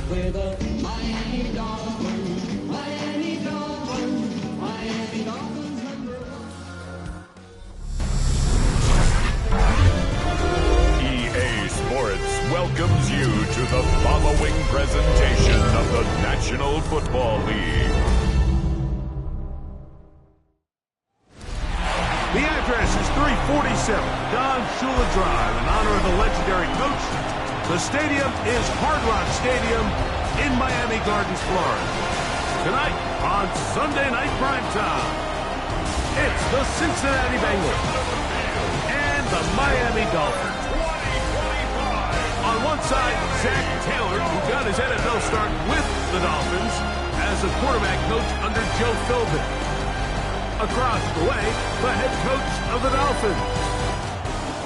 with the Miami Dolphins. Miami Dolphins. Miami Dolphins #1. EA Sports welcomes you to the following presentation of the National Football League. The address is 347 Don Shula Drive in honor of the legendary coach. The stadium is Hard Rock Stadium in Miami Gardens, Florida. Tonight on Sunday Night Primetime, it's the Cincinnati Bengals and the Miami Dolphins. On one side, Zach Taylor, who got his NFL start with the Dolphins as a quarterback coach under Joe Philbin. Across the way, the head coach of the Dolphins.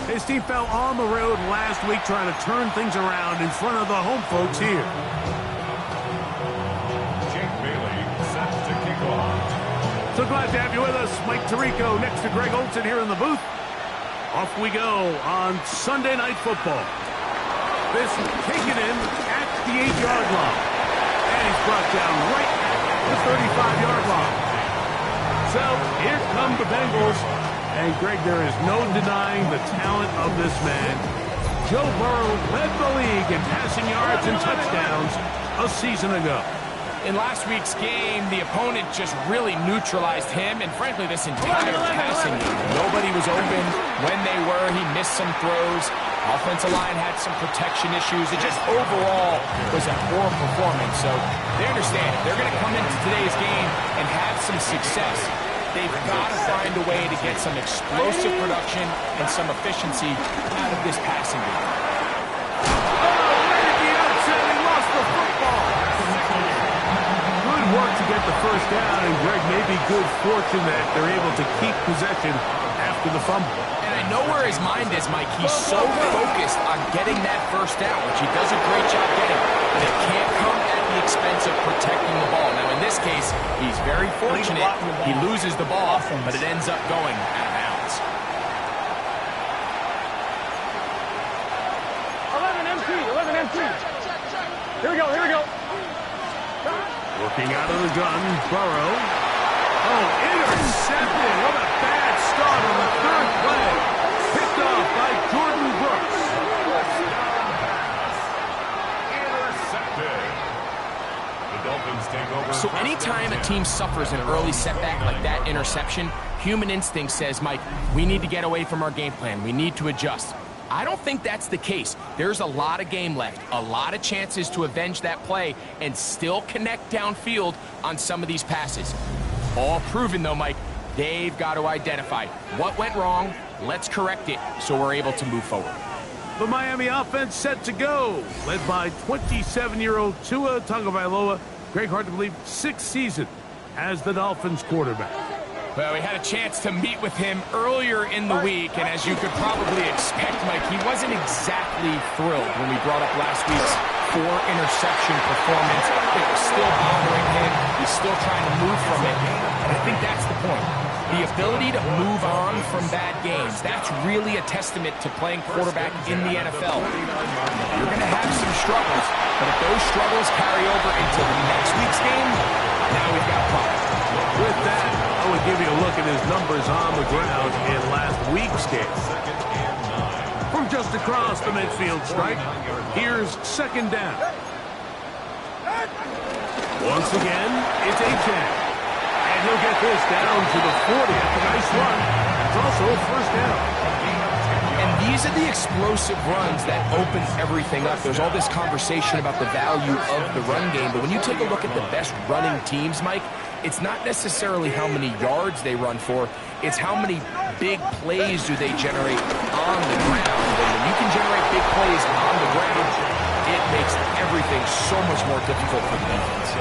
His team fell on the road last week trying to turn things around in front of the home folks here. Jake Bailey set to kick off. So glad to have you with us. Mike Tirico next to Greg Olson here in the booth. Off we go on Sunday Night Football. This taken in at the 8-yard line. And he's brought down right at the 35-yard line. So here come the Bengals. And Greg, there is no denying the talent of this man. Joe Burrow led the league in passing yards and touchdowns a season ago. In last week's game, the opponent just really neutralized him and, frankly, this entire passing game. Nobody was open. When they were, he missed some throws. Offensive line had some protection issues. It just overall was a poor performance. So they understand if they're going to come into today's game and have some success, they've got to find a way to get some explosive production and some efficiency out of this passing game. Right at the outset, he lost the football. Good work to get the first down, and Greg, maybe good fortune that they're able to keep possession after the fumble. And I know where his mind is, Mike. He's so focused on getting that first down, which he does a great job getting. But it can't come at the expense of protecting the ball. Now, in this case, he's very fortunate. He loses the ball, but it ends up going out of bounds. 11 MT. Here we go. Looking out of the gun, Burrow. Oh, intercepted. What a bad start on the third play. Picked off by Jordan Brooks. Intercepted. The Dolphins take over. So anytime a team suffers an early setback like that interception, human instinct says, Mike, we need to get away from our game plan. We need to adjust. I don't think that's the case. There's a lot of game left, a lot of chances to avenge that play and still connect downfield on some of these passes. All proven, though, Mike, they've got to identify what went wrong, let's correct it so we're able to move forward. The Miami offense set to go, led by 27-year-old Tua Tagovailoa. Greg, hard to believe, 6th season as the Dolphins quarterback. Well, we had a chance to meet with him earlier in the week, and as you could probably expect, Mike, he wasn't exactly thrilled when we brought up last week's 4-interception performance. It was still bothering him. He's still trying to move from it, and I think that's the point. The ability to move on from bad games, that's really a testament to playing quarterback in the NFL. You're going to have some struggles, but if those struggles carry over into the next week's game, now we've got a problem. With that, I would give you a look at his numbers on the ground in last week's game. From just across the midfield stripe, here's 2nd down. Once again, it's Achane. And he'll get this down to the 40. That's a nice run. It's also a 1st down. And these are the explosive runs that open everything up. There's all this conversation about the value of the run game, but when you take a look at the best running teams, Mike, it's not necessarily how many yards they run for, it's how many big plays do they generate on the ground. And when you can generate big plays on the ground, it makes everything so much more difficult for the defense.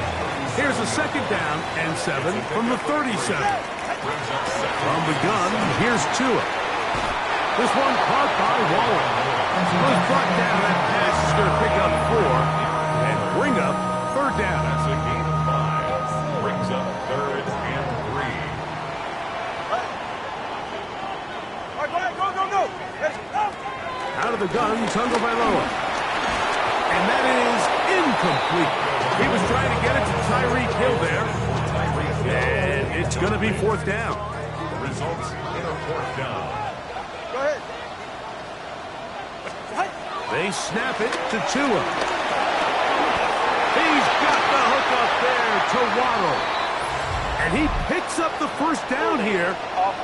Here's a 2nd down and 7 from the 37. From the gun, here's Tua. This one caught by Waller. Goes brought down. That pass is going to pick up 4 and bring up 3rd down. That's a gain of 5. Brings up 3rd and 3. All right, go. Out of the gun, Tagovailoa. And that is incomplete. He was trying to get it to Tyreek Hill there. And it's going to be fourth down. The results in a fourth down. Go ahead. They snap it to Tua. He's got the hook up there to Waddle. And he picks up the first down here.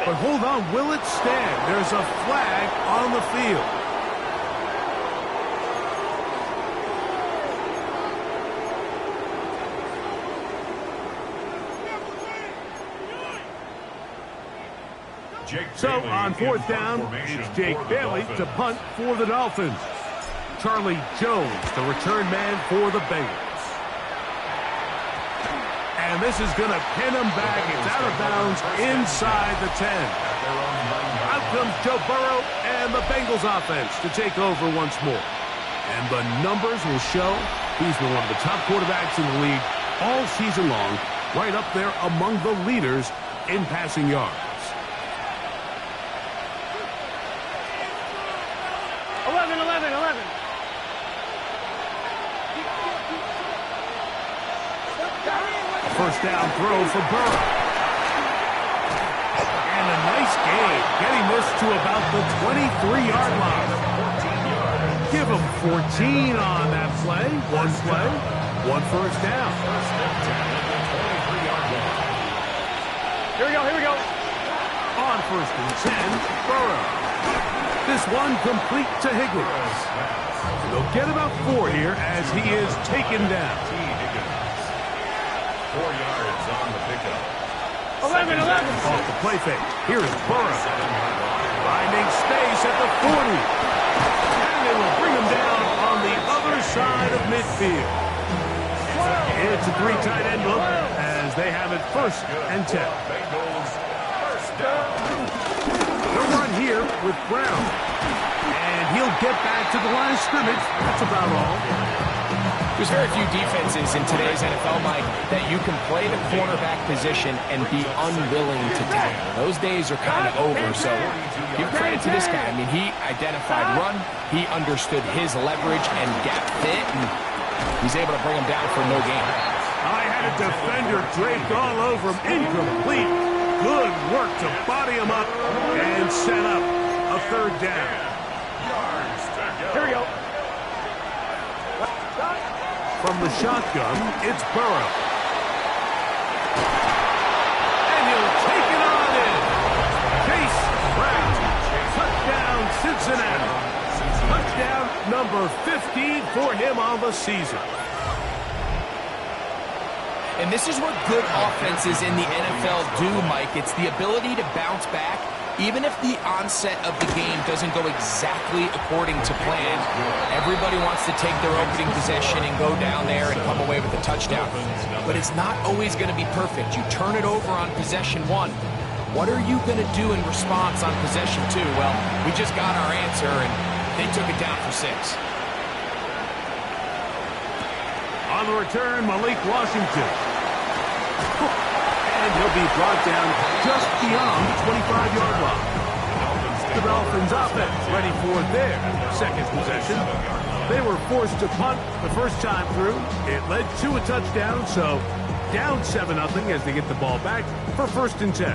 But hold on, will it stand? There's a flag on the field. So on fourth down, it's Jake Bailey to punt for the Dolphins. Charlie Jones, the return man for the Bengals. And this is going to pin him back. It's out of bounds inside the 10. Out comes Joe Burrow and the Bengals offense to take over once more. And the numbers will show he's been one of the top quarterbacks in the league all season long, right up there among the leaders in passing yards. 11. First down throw for Burrow. And a nice gain, getting this to about the 23-yard line. Give him 14 on that play. One first down. Here we go. On first and 10, Burrow. This one complete to Higgins. They'll get about 4 here as he is taken down. 4 yards on the pickup. 11. Off the play fake. Here is Burrow. Finding space at the 40. And they will bring him down on the other side of midfield. It's a 3 tight end look as they have it first and 10. Bengals first down. They'll run here with Brown. And he'll get back to the line of scrimmage. That's about all. There's very few defenses in today's NFL, Mike, that you can play the cornerback position and be unwilling to tackle. Those days are kind of over, so give credit to this guy. I mean, he identified run, he understood his leverage and gap fit, and he's able to bring him down for no gain. I had a defender draped all over him. Incomplete. Good work to body him up and set up a third down. Here we go. From the shotgun, it's Burrow. And he'll take it on in. Chase Brown. Touchdown, Cincinnati. Touchdown number 15 for him on the season. And this is what good offenses in the NFL do, Mike. It's the ability to bounce back, even if the onset of the game doesn't go exactly according to plan. Everybody wants to take their opening possession and go down there and come away with a touchdown. But it's not always going to be perfect. You turn it over on possession 1. What are you going to do in response on possession 2? Well, we just got our answer, and they took it down for 6. On the return, Malik Washington. And he'll be brought down just beyond the 25-yard line. The Dolphins offense ready for their second possession. They were forced to punt the first time through. It led to a touchdown, so down 7-0 as they get the ball back for first and 10.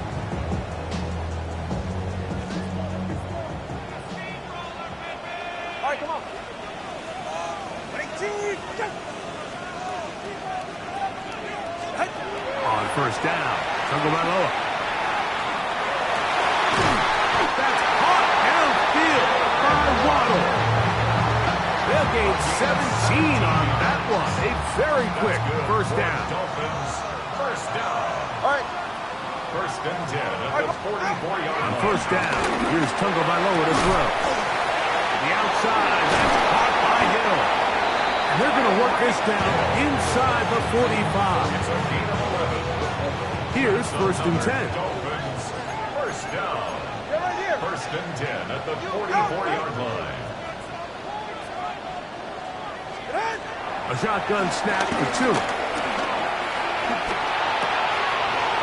All right, come on. 18. On first down, Tagovailoa. That's caught downfield by Waddle. They'll gain 17 on that one. A very quick first down. Dolphins first down. All right. First and 10 at the 44-yard On line. first down, here's Tagovailoa to throw. The outside, that's caught by Hill. And they're going to work this down inside the 45. It's a gain of 11. Here's first and 10. Dolphins first down. Get right here. First and 10 at the 44-yard line. A shotgun snap for 2.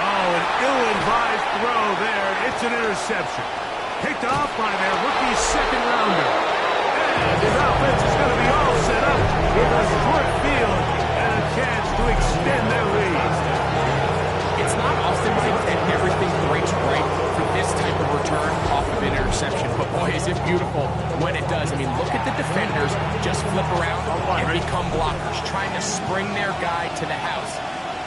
Oh, an ill-advised throw there. It's an interception. Picked off by their rookie second-rounder. And his offense is going to be all set up. It's boy, is it beautiful when it does. I mean, look at the defenders just flip around and become blockers, trying to spring their guy to the house.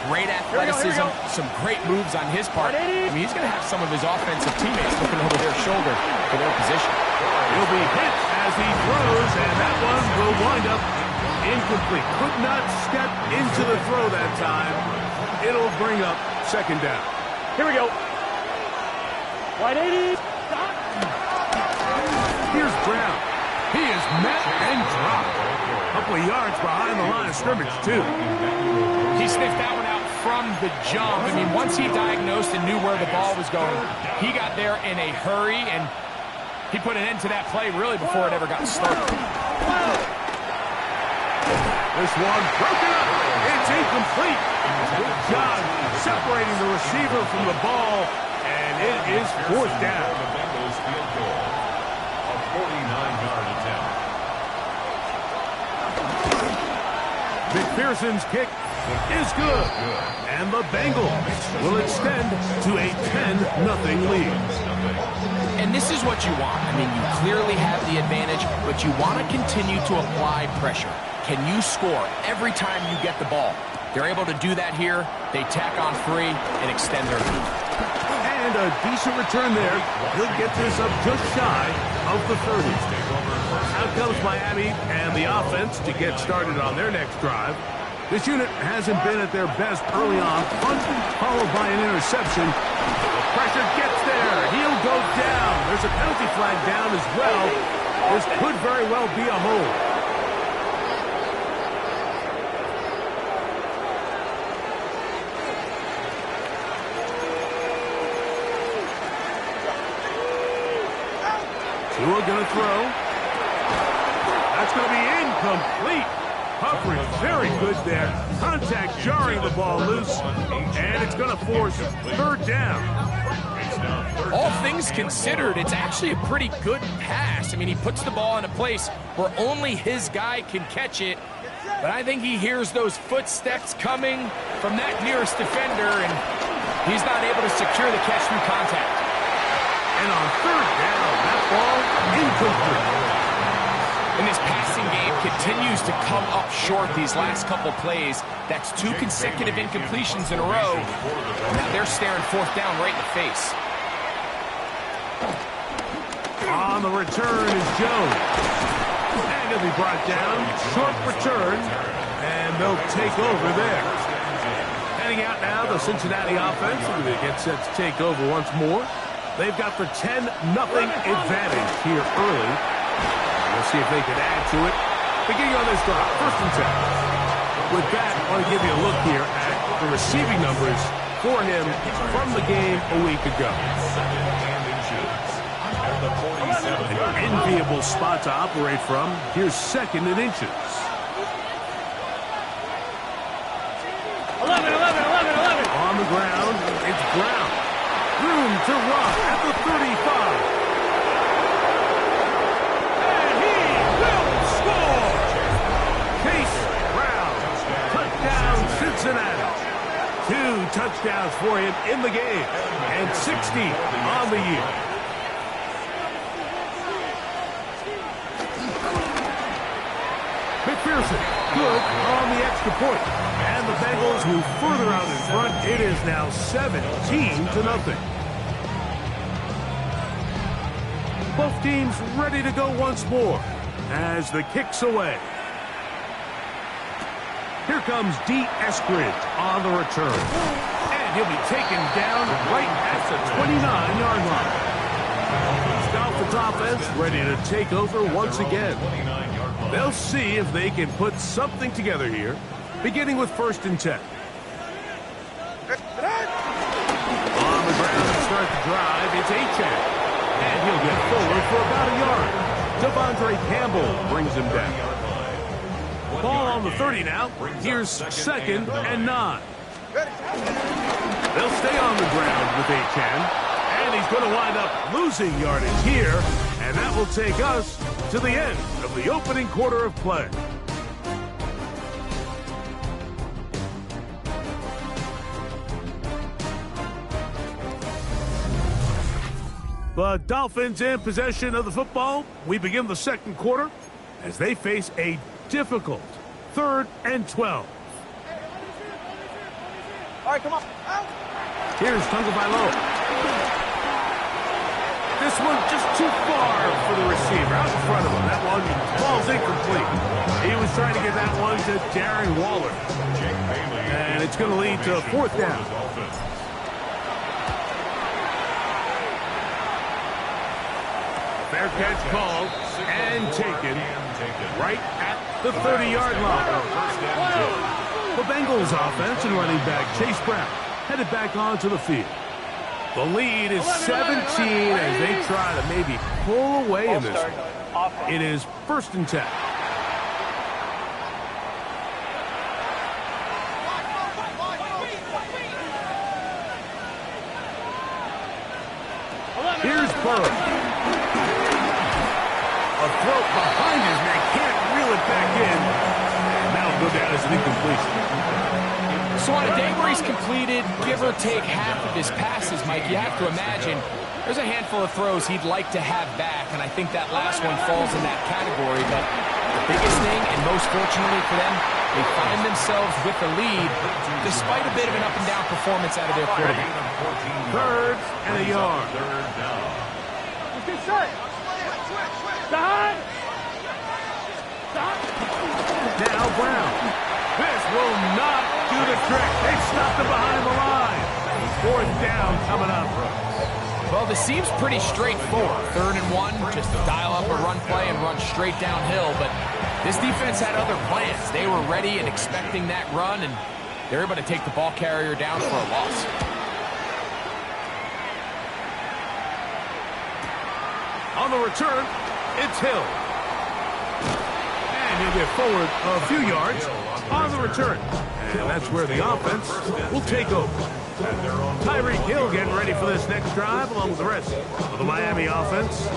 Great athleticism, some great moves on his part. I mean, he's going to have some of his offensive teammates looking over their shoulder for their position. He'll be hit as he throws, and that one will wind up incomplete. Could not step into the throw that time. It'll bring up second down. Here we go. Wide 80. Here's Brown. He is met and dropped. A couple of yards behind the line of scrimmage, too. He sniffed that one out from the jump. I mean, once he diagnosed and knew where the ball was going, he got there in a hurry, and he put an end to that play really before it ever got started. This one broken up. It's incomplete. Good job separating the receiver from the ball, and it is fourth down. The Bengals field goal, a 49-yard attempt. McPherson's kick is good, and the Bengals will extend to a 10-0 lead. And this is what you want. I mean, you clearly have the advantage, but you want to continue to apply pressure. Can you score every time you get the ball? They're able to do that here. They tack on 3 and extend their lead. And a decent return there. He'll get this up just shy of the 30. Out comes Miami and the offense to get started on their next drive. This unit hasn't been at their best early on. Punt followed by an interception. The pressure gets there. He'll go down. There's a penalty flag down as well. This could very well be a hold. Tua gonna throw. That's gonna be incomplete. Coverage very good there. Contact jarring the ball loose, and it's gonna force third down. All things considered, it's actually a pretty good pass. I mean, he puts the ball in a place where only his guy can catch it. But I think he hears those footsteps coming from that nearest defender, and he's not able to secure the catch through contact. And on third down, that ball incomplete. And this passing game continues to come up short these last couple plays. That's 2 consecutive incompletions in a row. Now they're staring fourth down right in the face. On the return is Jones. And he'll be brought down. Short return. And they'll take over there. Heading out now, the Cincinnati offense. They get set to take over once more. They've got the 10-0 advantage here early. We'll see if they can add to it. Beginning on this drive, first and 10. With that, I want to give you a look here at the receiving numbers for him from the game a week ago. An enviable spot to operate from. Here's second in inches. 11. On the ground, it's Brown. Room to run at the 35. And he will score! Case Brown. Touchdown, Cincinnati. 2 touchdowns for him in the game. And 60 on the year. McPherson, good on the extra point. And the Bengals move further out in front. It is now 17-0. Both teams ready to go once more as the kick's away. Here comes D. Eskridge on the return. And he'll be taken down right at the 29-yard line. Dolphins offense ready to take over once again. They'll see if they can put something together here, beginning with first and 10. On the ground to start the drive, it's Achane. And he'll get forward for about a yard. Devondre Campbell brings him down. Ball on the 30 now. Here's second and 9. They'll stay on the ground with Achane. And he's going to wind up losing yardage here. And that will take us to the end of the opening quarter of play. The Dolphins in possession of the football. We begin the second quarter as they face a difficult 3rd and 12. All right, come on. Here's Tagovailoa. This one just too far for the receiver. Out in front of him. That one ball's incomplete. He was trying to get that one to Darren Waller. And it's going to lead to 4th down. Fair catch called and taken right at the 30-yard line. The Bengals offense and running back Chase Brown headed back onto the field. The lead is 17 as they try to maybe pull away in this one. It is 1st and 10. Here's Burrow. A throw behind his neck, can't reel it back in. And now it'll go down as an incompletion. So on a day where he's completed, give or take half of his passes, Mike, you have to imagine there's a handful of throws he'd like to have back, and I think that last one falls in that category. But the biggest thing, and most fortunately for them, they find themselves with the lead despite a bit of an up-and-down performance out of their quarterback. 3rd and a yard. Now Brown. This will not do the trick. They stopped him behind the line. 4th down coming up. Well, this seems pretty straightforward. 3rd and 1, just dial up a run play and run straight downhill. But this defense had other plans. They were ready and expecting that run, and they're able to take the ball carrier down for a loss. On the return, it's Hill. And he'll get forward a few yards on the return. And that's where the offense will take over. Tyreek Hill getting ready for this next drive along with the rest of the Miami offense.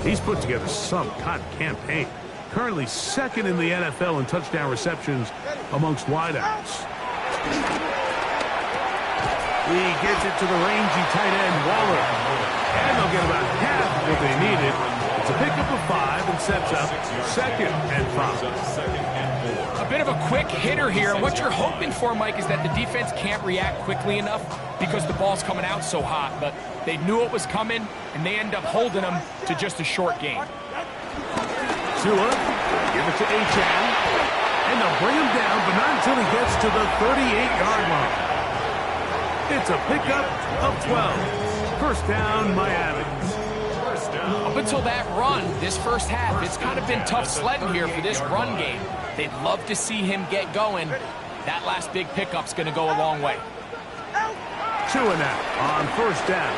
He's put together some kind of campaign. Currently 2nd in the NFL in touchdown receptions amongst wideouts. He gets it to the rangy tight end Waller. And they'll get about half of what they needed. It's a pickup of 5 and sets up 2nd and 5. A bit of a quick hitter here. What you're hoping for, Mike, is that the defense can't react quickly enough because the ball's coming out so hot. But they knew it was coming, and they end up holding them to just a short gain. Tua, give it to Achane. And they'll bring him down, but not until he gets to the 38-yard line. It's a pickup of 12. 1st down, Miami. Up until that run, this first half, it's kind of been tough sledding here for this run game. They'd love to see him get going. That last big pickup's going to go a long way. Tua now on 1st down.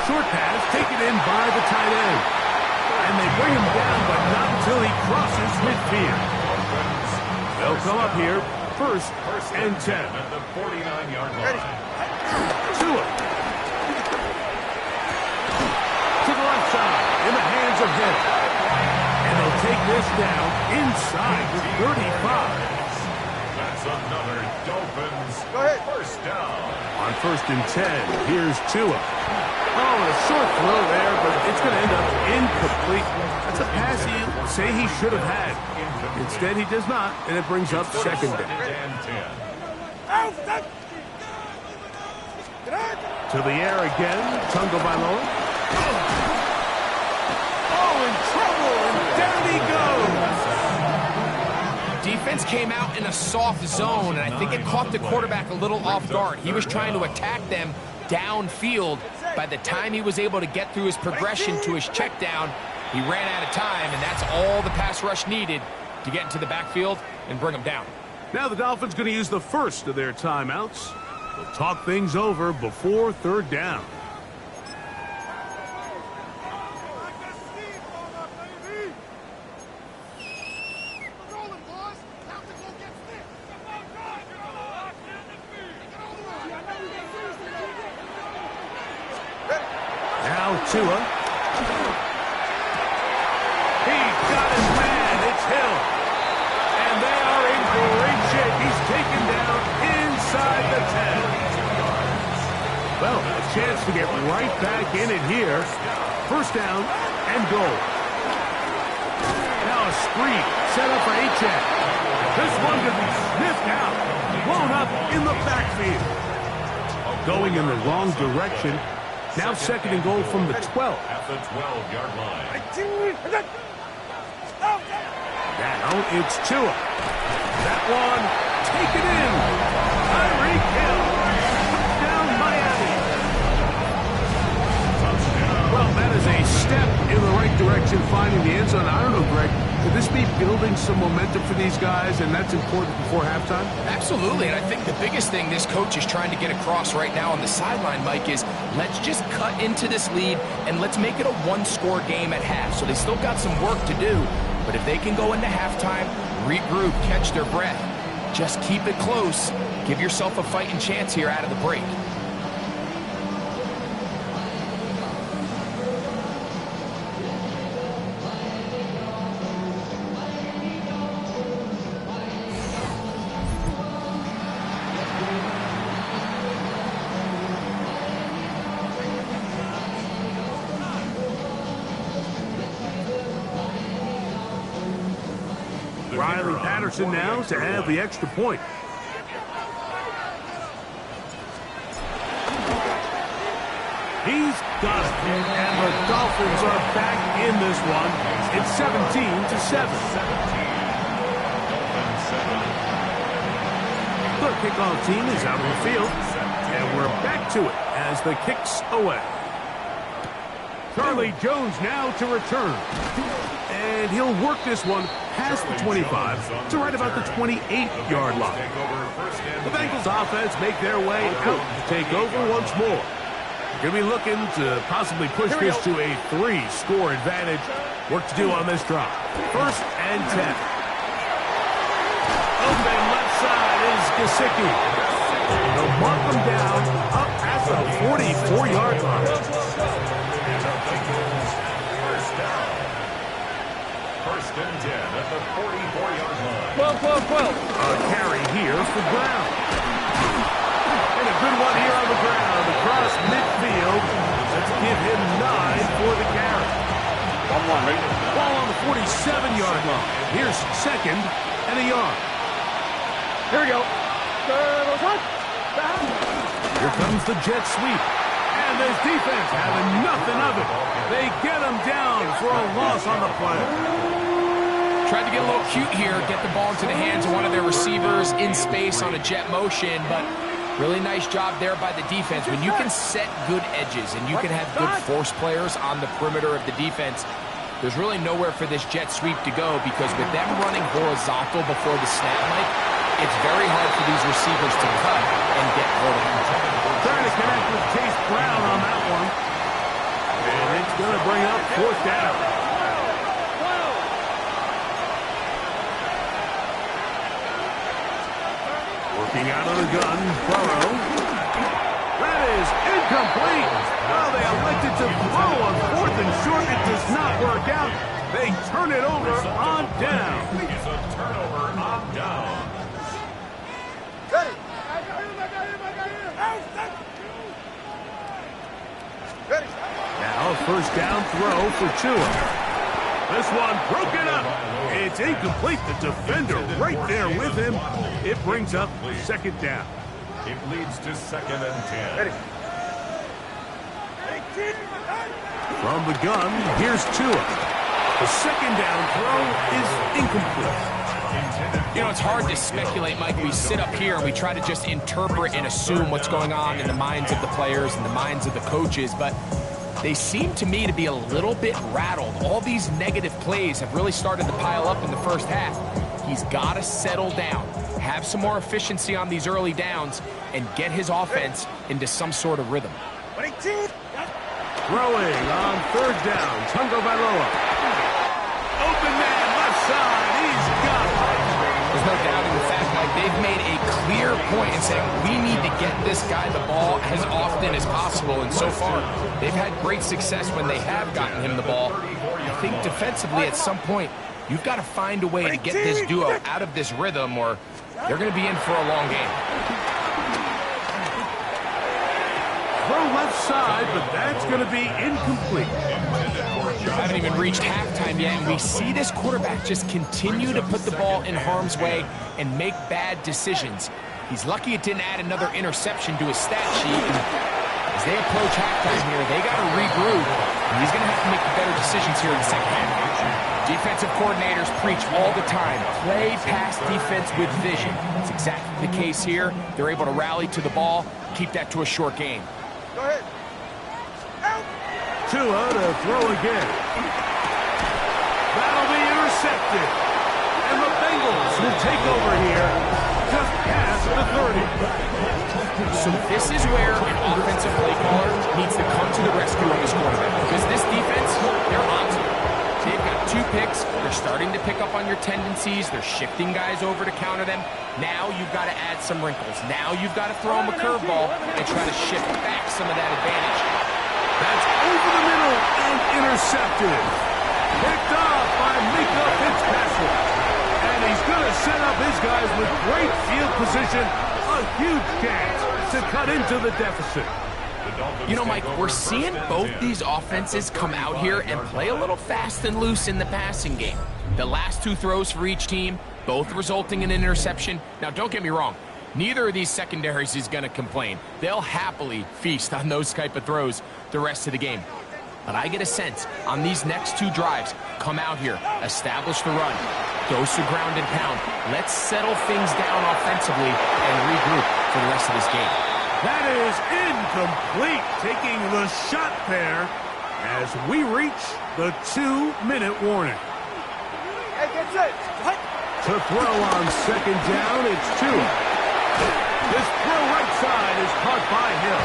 Short pass taken in by the tight end. And they bring him down, but not until he crosses midfield. They'll come up here 1st and 10. At the 49-yard line. Tua. To the left side, in the hands of Hill. And they'll take this down inside the 35. That's another Dolphins. 1st down. On 1st and 10, here's Tua. Oh, a short throw there, but it's going to end up incomplete. That's a pass he'll say he should have had. Instead, he does not, and it brings up 2nd down. To the air again, Tagovailoa. Oh, in trouble, and down he goes. Defense came out in a soft zone, and I think it caught the quarterback a little off guard. He was trying to attack them downfield. By the time he was able to get through his progression to his check down, he ran out of time, and that's all the pass rush needed to get into the backfield and bring him down. Now the Dolphins going to use the first of their timeouts. They'll talk things over before 3rd down. Now Tua. He got his man. It's Hill. And they are in great shape. He's taken down inside the 10. Well, a chance to get right back in it here. First down and goal. Now a screen set up for H-Check. This one could be sniffed out. Blown up in the backfield. Going in the wrong direction. Now second and goal from the 12. At the 12-yard line. Now it's Tua. That one taken in. Tyreek Hill. Touchdown Miami. Well, that is a step in the right direction, finding the end zone. I don't know, Greg. Could this be building some momentum for these guys, and that's important before halftime? Absolutely, and I think the biggest thing this coach is trying to get across right now on the sideline, Mike, is let's just cut into this lead and let's make it a one-score game at half. So they still got some work to do, but if they can go into halftime, regroup, catch their breath, just keep it close, give yourself a fighting chance here out of the break. Riley Patterson now to have the extra point. He's got it. And the Dolphins are back in this one. It's 17-7. The kickoff team is out on the field. And we're back to it as the kick's away. Charlie Jones now to return. And he'll work this one past the 25 to right about the 28-yard line. The Bengals offense make their way out to take over once more. Going to be looking to possibly push this to a 3-score advantage. Work to do on this drop. First and 10. Open left side is Gesicki. They'll mark him down up at the 44-yard line. First and 10 at the 44-yard line. 12. A carry here for Brown. And a good one here on the ground across midfield. Let's give him 9 for the carry. 1-1. Ball on the 47-yard line. Here's second and a yard. Here we go. Here comes the jet sweep. And this defense having nothing of it. They get him down for a loss on the play. Tried to get a little cute here, get the ball into the hands of one of their receivers in space on a jet motion, but really nice job there by the defense. When you can set good edges and you can have good force players on the perimeter of the defense, there's really nowhere for this jet sweep to go, because with them running horizontal before the snap, Mike, it's very hard for these receivers to cut and get vertical. Trying to connect with Chase Brown on that one. And it's going to bring up fourth down. Working out of the gun, Burrow. That is incomplete. Well, they elected to throw on fourth and short. It does not work out. They turn it over on down. It's a turnover on down. Now first down throw for Tua. This one broken up. It's incomplete. The defender right there with him. It brings up second down. It leads to second and 10. From the gun, here's Tua. The second down throw is incomplete. You know, it's hard to speculate, Mike. We sit up here and we try to just interpret and assume what's going on in the minds of the players and the minds of the coaches, but they seem to me to be a little bit rattled. All these negative plays have really started to pile up in the first half. He's got to settle down, have some more efficiency on these early downs, and get his offense into some sort of rhythm. Throwing on third down, Tungo Bailoa. Open man, left side, he's got it. There's no doubting the fact, Mike, they've made a clear point in saying we need to get this guy the ball as often as possible, and so far they've had great success when they have gotten him the ball. I think defensively at some point you've got to find a way to get this duo out of this rhythm, or they're going to be in for a long game. throw left side, but that's going to be incomplete. Haven't even reached halftime yet, and we see this quarterback just continue to put the ball in harm's way and make bad decisions. He's lucky it didn't add another interception to his stat sheet. And as they approach halftime here, they got to regroup. And he's going to have to make the better decisions here in the second half. Defensive coordinators preach all the time, play pass defense with vision. It's exactly the case here. They're able to rally to the ball, keep that to a short game. Go ahead. Tua to throw again. That'll be intercepted. And the Bengals will take over here just past the 30. So this is where an offensive play caller needs to come to the rescue of his quarterback. Because this defense, they're on to it. They've got 2 picks. They're starting to pick up on your tendencies. They're shifting guys over to counter them. Now you've got to add some wrinkles. Now you've got to throw them a curveball and try to shift back some of that advantage. That's over the middle and intercepted. Picked off by Mika Fitzpatrick. And he's going to set up his guys with great field position. A huge chance to cut into the deficit. You know, Mike, we're seeing both these offenses come out here and play a little fast and loose in the passing game. The last 2 throws for each team, both resulting in an interception. Now, don't get me wrong. Neither of these secondaries is going to complain. They'll happily feast on those type of throws the rest of the game. But I get a sense on these next 2 drives, come out here, establish the run, goes to ground and pound. Let's settle things down offensively and regroup for the rest of this game. That is incomplete, taking the shot there as we reach the 2-minute warning. Hey, get set. What? To throw on second down, it's Tua. This throw right side is caught by Hill.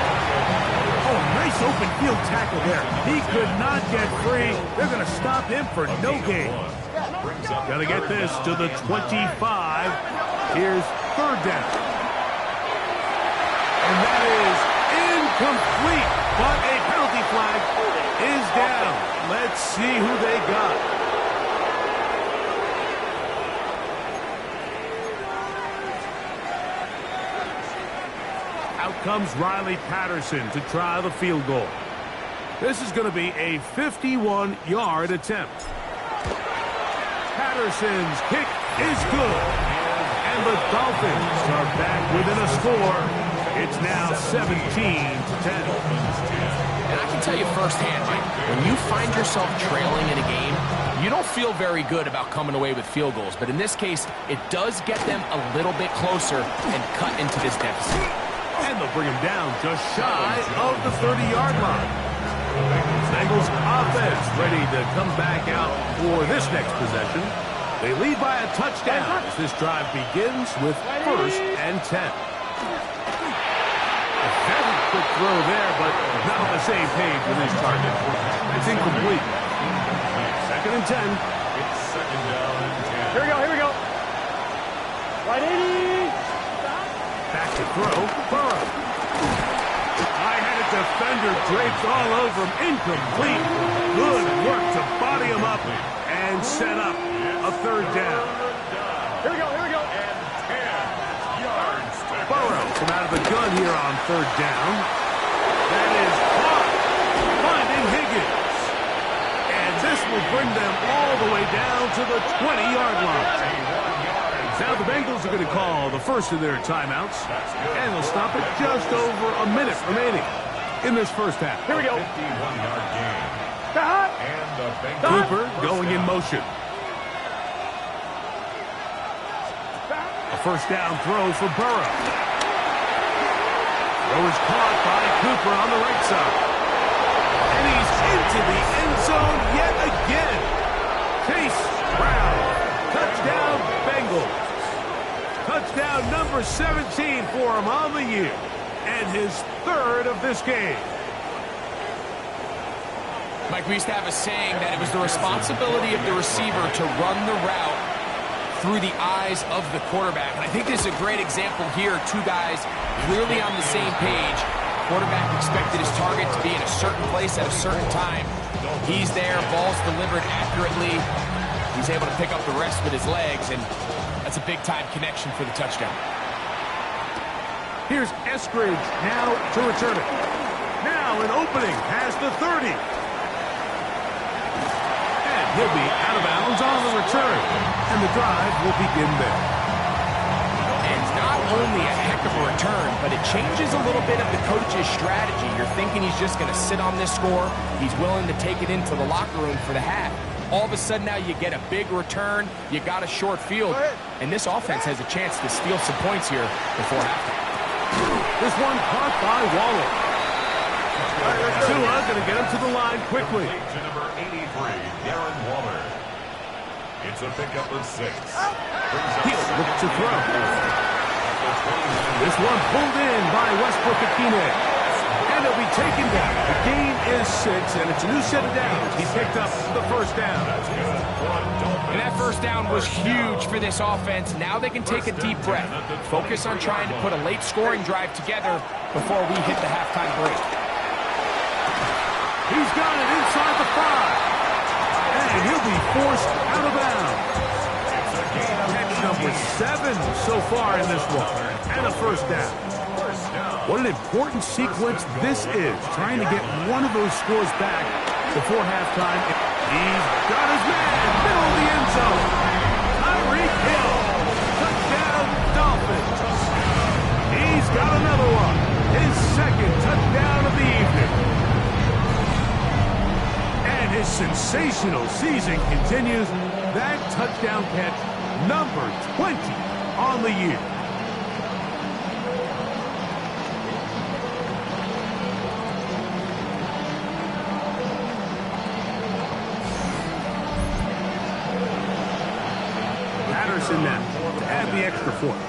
Oh, nice open field tackle there. He could not get free. They're going to stop him for no gain. Got to get this to the 25. Here's third down. And that is incomplete, but a penalty flag is down. Let's see who they got. Out comes Riley Patterson to try the field goal. This is going to be a 51-yard attempt. Patterson's kick is good. And the Dolphins are back within a score. It's now 17-10. And I can tell you firsthand, Mike, when you find yourself trailing in a game, you don't feel very good about coming away with field goals. But in this case, it does get them a little bit closer and cut into this deficit. And they'll bring him down just shy of the 30-yard line. Bengals offense ready to come back out for this next possession. They lead by a touchdown as this drive begins with 1st and 10. A very quick throw there, but not on the same page with his target. It's incomplete. 2nd and 10. It's 2nd down and 10. Here we go, here we go. Right 80. Back to throw, Burrow. High-headed defender draped all over him. Incomplete. Good work to body him up and set up a 3rd down. Here we go, here we go. And 10 yards to Burrow from out of the gun here on 3rd down. That is caught. Finding Higgins. And this will bring them all the way down to the 20-yard line. Now the Bengals are going to call the first of their timeouts, and they'll stop it just over a minute remaining in this first half. Here we go. 51-yard game. And the Bengals Cooper going in motion. A 1st down throw for Burrow. Throw is caught by Cooper on the right side. And he's into the end zone yet again. Chase Brown. Touchdown, Bengals. Touchdown number 17 for him on the year. And his 3rd of this game. Mike, we used to have a saying that it was the responsibility of the receiver to run the route through the eyes of the quarterback. And I think this is a great example here. 2 guys clearly on the same page. Quarterback expected his target to be in a certain place at a certain time. He's there, ball's delivered accurately. He's able to pick up the rest with his legs, and that's a big-time connection for the touchdown. Here's Eskridge now to return it. Now an opening past the 30. And he'll be out of bounds on the return. And the drive will begin there. And not only a heck of a return, but it changes a little bit of the coach's strategy. You're thinking he's just going to sit on this score. He's willing to take it into the locker room for the half. All of a sudden now you get a big return, you got a short field, and this offense has a chance to steal some points here before halftime. This one caught by Waller. Tua going to get him to the line quickly. To number 83, Darren Waller. It's a pickup of 6. He'll look to throw. This one pulled in by Westbrook-Ikhine. And he'll be taken down. The gain is 6, and it's a new set of downs. He picked up the first down. And that first down was huge for this offense. Now they can take a deep breath. Focus on trying to put a late scoring drive together before we hit the halftime break. He's got it inside the 5. And he'll be forced out of bounds. Catch number 7 so far in this one. And a first down. What an important sequence this is, trying to get one of those scores back before halftime. He's got his man, middle of the end zone. Tyreek Hill, touchdown Dolphins. He's got another one, his second touchdown of the evening. And his sensational season continues. That touchdown catch, number 20 on the year. Now to add the extra point.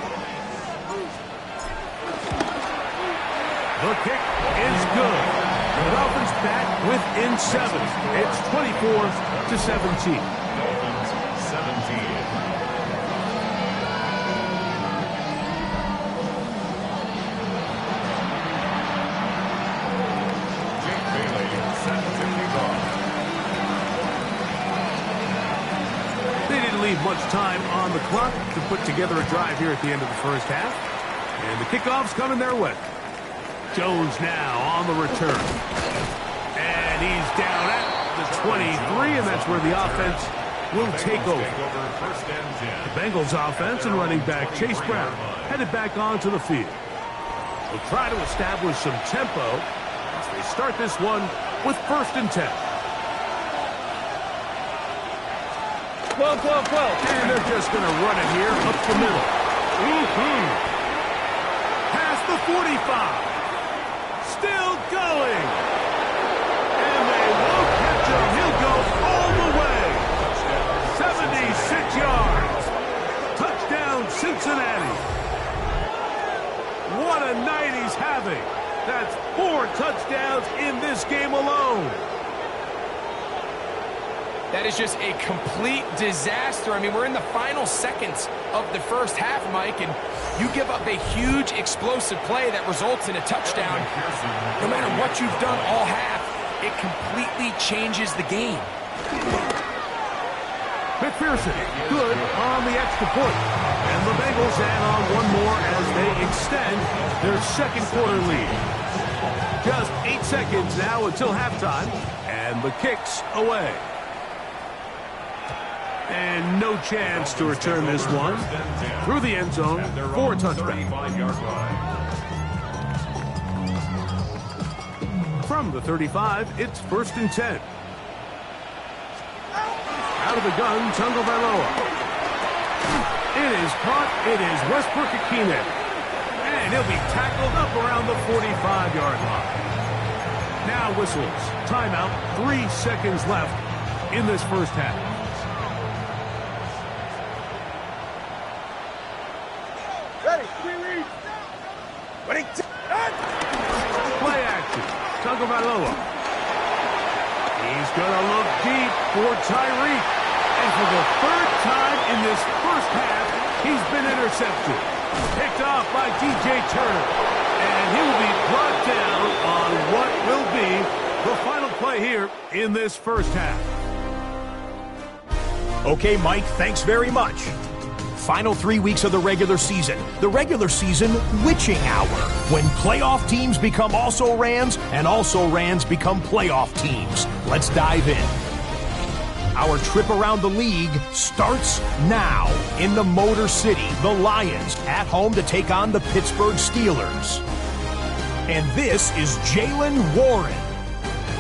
The kick is good. The Dolphins back within 7. It's 24-17. Dolphins 17. Jake Bailey set to kick off. Leave much time on the clock to put together a drive here at the end of the first half. And the kickoff's coming their way. Jones now on the return. And he's down at the 23, and that's where the offense will take over. The Bengals offense and running back Chase Brown headed back onto the field. They'll try to establish some tempo as they start this one with 1st and 10. 12. And they're just going to run it here up the middle. Past the 45. Still going. And they won't catch him. He'll go all the way. 76 yards. Touchdown, Cincinnati. What a night he's having. That's 4 touchdowns in this game alone. That is just a complete disaster. I mean, we're in the final seconds of the first half, Mike, and you give up a huge explosive play that results in a touchdown. No matter what you've done all half, it completely changes the game. McPherson, good on the extra point. And the Bengals add on one more as they extend their second quarter lead. Just 8 seconds now until halftime, and the kick's away. And no chance to return this one through the end zone for a touchback. From the 35, it's 1st and 10. Out of the gun, Tagovailoa. It is caught. It is Westbrook-Ikhine. And he'll be tackled up around the 45-yard line. Now whistles. Timeout. 3 seconds left in this first half. Play action. Tagovailoa. He's going to look deep for Tyreek. And for the 3rd time in this first half, he's been intercepted. Picked off by DJ Turner. And he will be brought down on what will be the final play here in this first half. Okay, Mike, thanks very much. final 3 weeks of the regular season witching hour, when playoff teams become also-rans and also-rans become playoff teams. Let's dive in. Our trip around the league starts now. In the Motor City, the Lions at home to take on the Pittsburgh Steelers. And this is Jaylen Warren.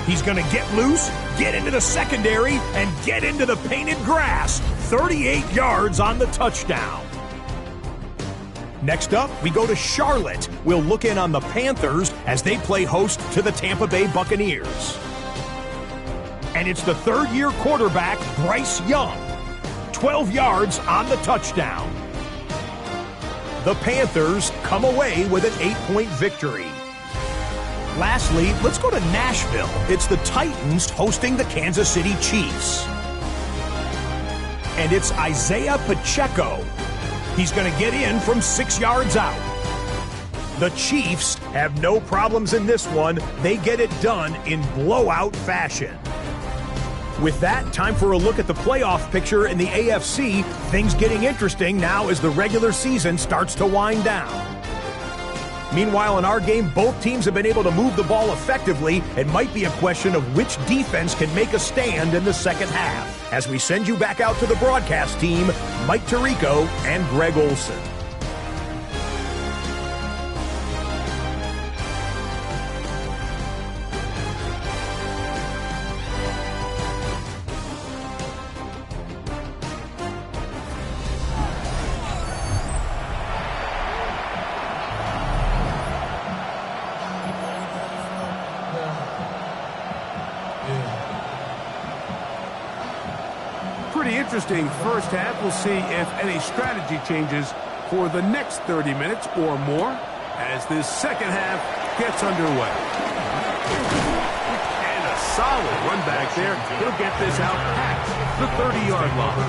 He's going to get loose, get into the secondary, and get into the painted grass. 38 yards on the touchdown. Next up, we go to Charlotte. We'll look in on the Panthers as they play host to the Tampa Bay Buccaneers. And it's the third-year quarterback, Bryce Young. 12 yards on the touchdown. The Panthers come away with an 8-point victory. Lastly, let's go to Nashville. It's the Titans hosting the Kansas City Chiefs. And it's Isaiah Pacheco. He's going to get in from 6 yards out. The Chiefs have no problems in this one. They get it done in blowout fashion. With that, time for a look at the playoff picture in the AFC. Things getting interesting now as the regular season starts to wind down. Meanwhile, in our game, both teams have been able to move the ball effectively. It might be a question of which defense can make a stand in the second half. As we send you back out to the broadcast team, Mike Tirico and Greg Olson. Pretty interesting first half. We'll see if any strategy changes for the next 30 minutes or more as this second half gets underway. And a solid run back there. He'll get this out past the 30-yard line.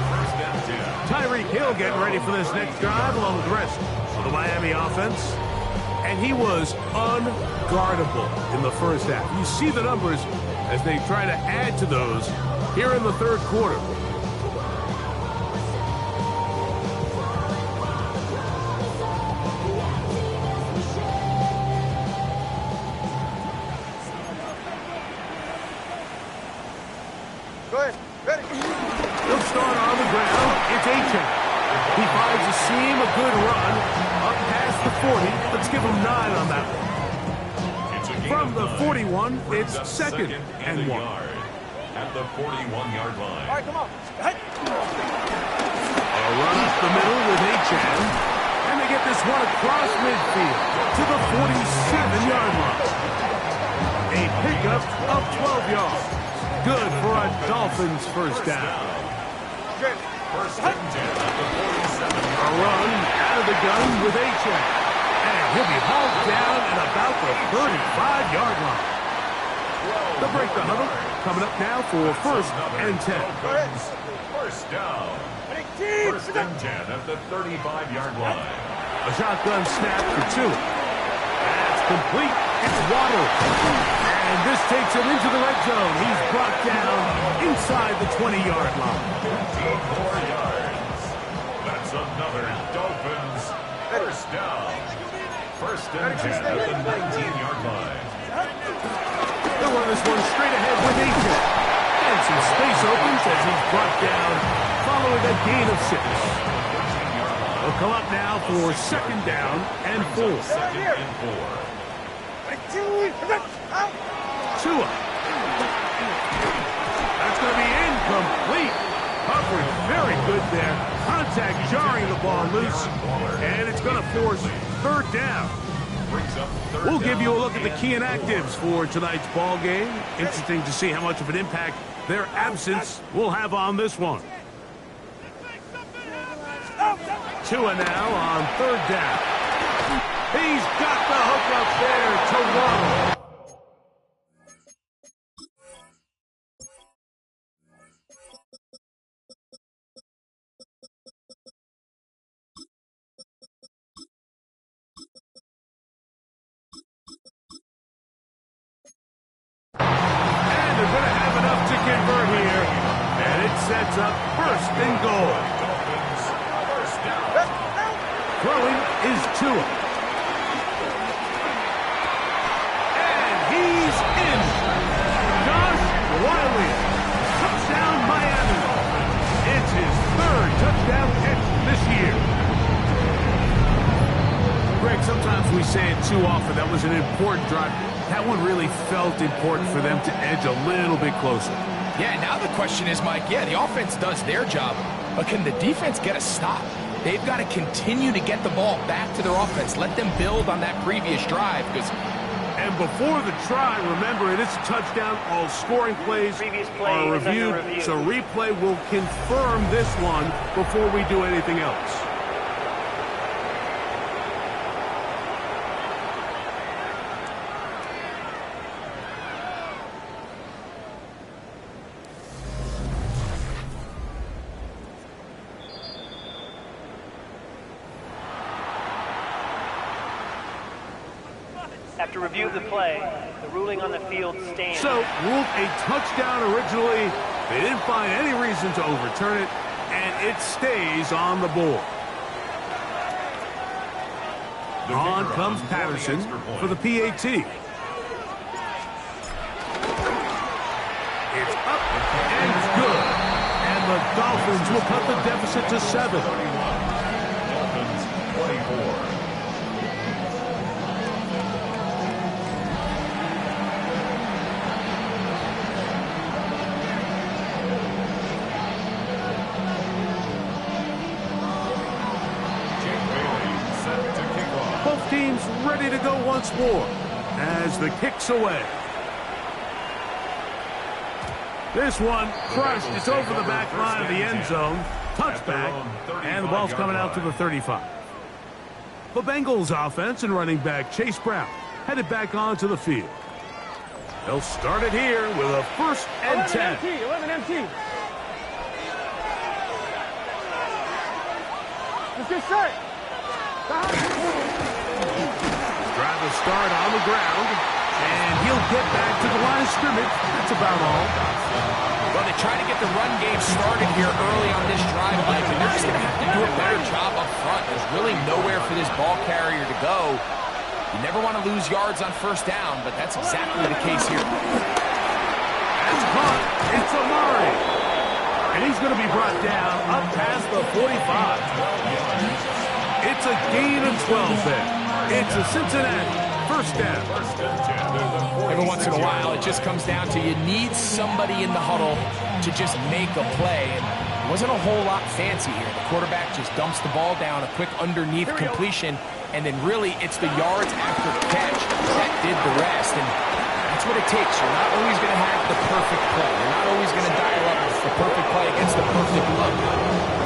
Tyreek Hill getting ready for this next drive along with the rest of the Miami offense. And he was unguardable in the first half. You see the numbers as they try to add to those here in the third quarter. He'll start on the ground. It's A-Chain. He finds a seam, a good run, up past the 40. Let's give him 9 on that one. From the 41, it's second and 1. At the 41-yard line. All right, come on. Hey. A run up the middle with A-Chain. And they get this one across midfield to the 47-yard line. A pickup of 12 yards. Good for a Dolphins first down. First and 10 at the 47. A run out of the gun with A-Chain. And he'll be hauled down at about the 35-yard line. They'll break the huddle. Coming up now for first and 10. First down. First and 10 at the 35-yard line. A shotgun snap for 2. That's complete. It's Waddle. And this takes him into the red zone. He's brought down inside the 20-yard line. 4 yards. That's another Dolphins first down. First and 10 at the 19-yard line. They'll run this one straight ahead with A-Chain. And some space opens as he's brought down following a gain of 6. They'll come up now for second down and 4. Second and 4. Tua. That's going to be incomplete. Coverage very good there. Contact jarring the ball loose. And it's going to force third down. We'll give you a look at the key inactives for tonight's ball game. Interesting to see how much of an impact their absence will have on this one. Tua now on third down. He's got the hook up there to Waddle. Sets up first and goal. Dolphins first down. is Tua. And he's in. Josh Wiley. Touchdown, Miami. It's his third touchdown catch this year. Greg, sometimes we say it too often. That was an important drive. That one really felt important for them to edge a little bit closer. Yeah, now the question is, Mike, yeah, the offense does their job, but can the defense get a stop? They've got to continue to get the ball back to their offense. Let them build on that previous drive. And before the try, remember, it is a touchdown. All scoring plays are reviewed, so replay will confirm this one before we do anything else. After review of the play, the ruling on the field stands. So, ruled a touchdown originally. They didn't find any reason to overturn it, and it stays on the board. On comes Patterson for the PAT. It's up and good. And the Dolphins will cut the deficit to 7. Dolphins 24. Both teams ready to go once more as the kick's away. This one crushed. It's over the back line of the end zone. Touchback, and the ball's coming out to the 35. The Bengals offense and running back Chase Brown headed back onto the field. They'll start it here with a 1st and 10. 11 MT. Let's get set. Drive to start on the ground, and he'll get back to the line of scrimmage. That's about all. Well, they try to get the run game started here early on this drive, Mike, and they're just going to have to do a better job up front. There's really nowhere for this ball carrier to go. You never want to lose yards on 1st down, but that's exactly the case here. That's caught. It's Amari. And he's going to be brought down up past the 45. It's a gain of 12 there. It's a Cincinnati 1st down. Every once in a while, it just comes down to you need somebody in the huddle to just make a play. And it wasn't a whole lot fancy here. The quarterback just dumps the ball down, a quick underneath completion, and then really it's the yards after the catch that did the rest. And that's what it takes. You're not always going to have the perfect play. You're not always going to dial up the perfect play against the perfect look.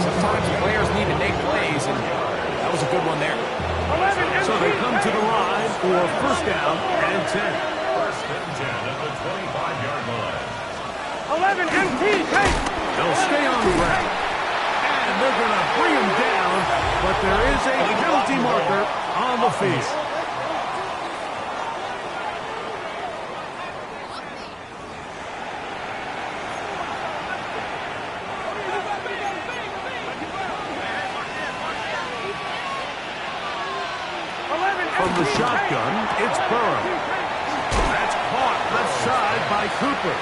Sometimes players need to make plays, and that was a good one there. So they come to the line for 1st down and 10. 1st and 10 at the 25-yard line. 11 MT. They'll stay on the ground. And they're going to bring him down, but there is a penalty marker on the field. From the shotgun, it's Burrow. That's caught left side by Cooper.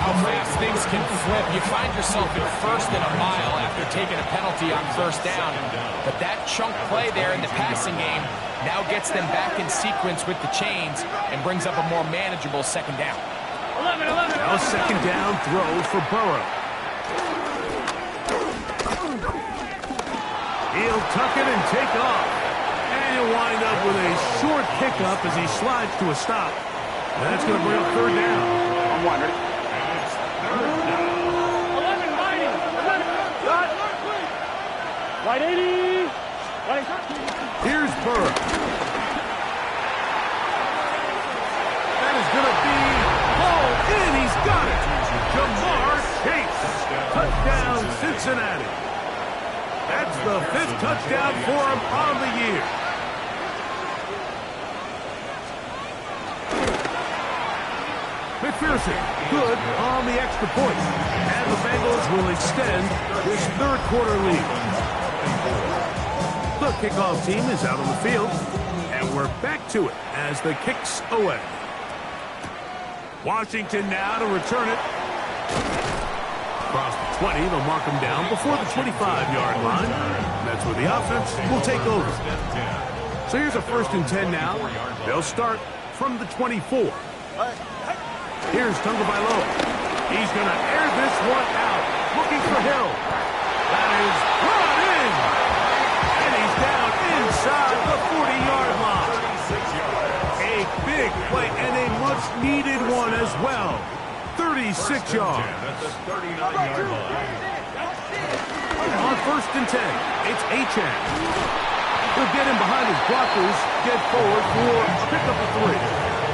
How fast things can flip. You find yourself in 1st and a mile after taking a penalty on 1st down. But that chunk play there in the passing game now gets them back in sequence with the chains and brings up a more manageable 2nd down. 11. Now a 2nd down throw for Burrow. He'll tuck it and take off. And he'll wind up with a short pickup as he slides to a stop. And that's going to bring up 3rd down. I'm wondering. 11 mighty. 11. Got. Right 80. Right. Here's Burrow. That is going to be hauled in. He's got it. Jamar Chase. Touchdown, Cincinnati. That's the 5th touchdown for him on the year. McPherson, good on the extra point. And the Bengals will extend this 3rd quarter lead. The The kickoff team is out on the field, and we're back to it as the kick's away. Washington now to return it. Across the 20, they'll mark him down before the 25-yard line. That's where the offense will take over. So here's a 1st and 10 now. They'll start from the 24. Here's Tagovailoa. He's going to air this one out. Looking for Hill. That is brought in. And he's down inside the 40-yard line. A big play and a much-needed one as well. 36 yards. At the 39-yard line. On 1st and 10, it's Achane. He'll get him behind his blockers, get forward for a pickup of 3.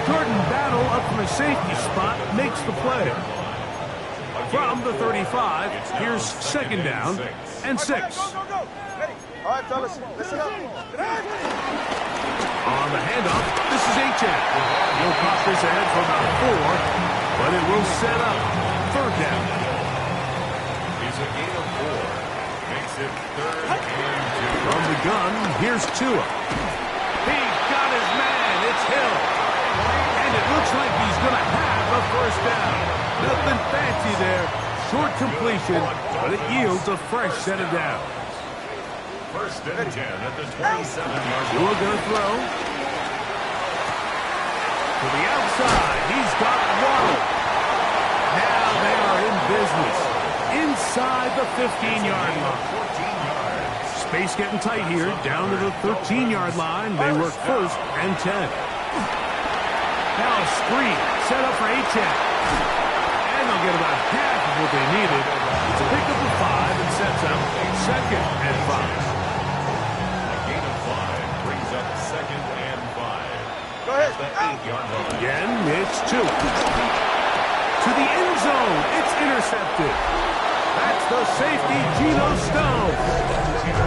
Jordan Battle up from a safety spot makes the play. From the 35, here's 2nd down and 6. All right, fellas, listen up. On the handoff, this is Achane. He'll pop this ahead for about 4, but it will set up 3rd down. He's a gain of 4. Makes it 3rd and 2. From the gun, here's Tua. He got his man. It's Hill. And it looks like he's going to have a 1st down. Nothing fancy there. Short completion, but it yields a fresh set of downs. 1st and 10 at the 27-yard Tua line. going to throw. To the outside. He's got Waddle. Now they are in business. Inside the 15-yard line. 14 yards. Space getting tight here. Down to the 13-yard line. They work 1st and 10. Now a screen set up for Achane. And they'll get about half of what they needed. It's a pickup of 5 and sets up 2nd and 5. A gain of 5 brings up 2nd and 5. Go ahead. The 8-yard line. Again, it's 2. To the end zone. It's intercepted. That's the safety, Geno Stone.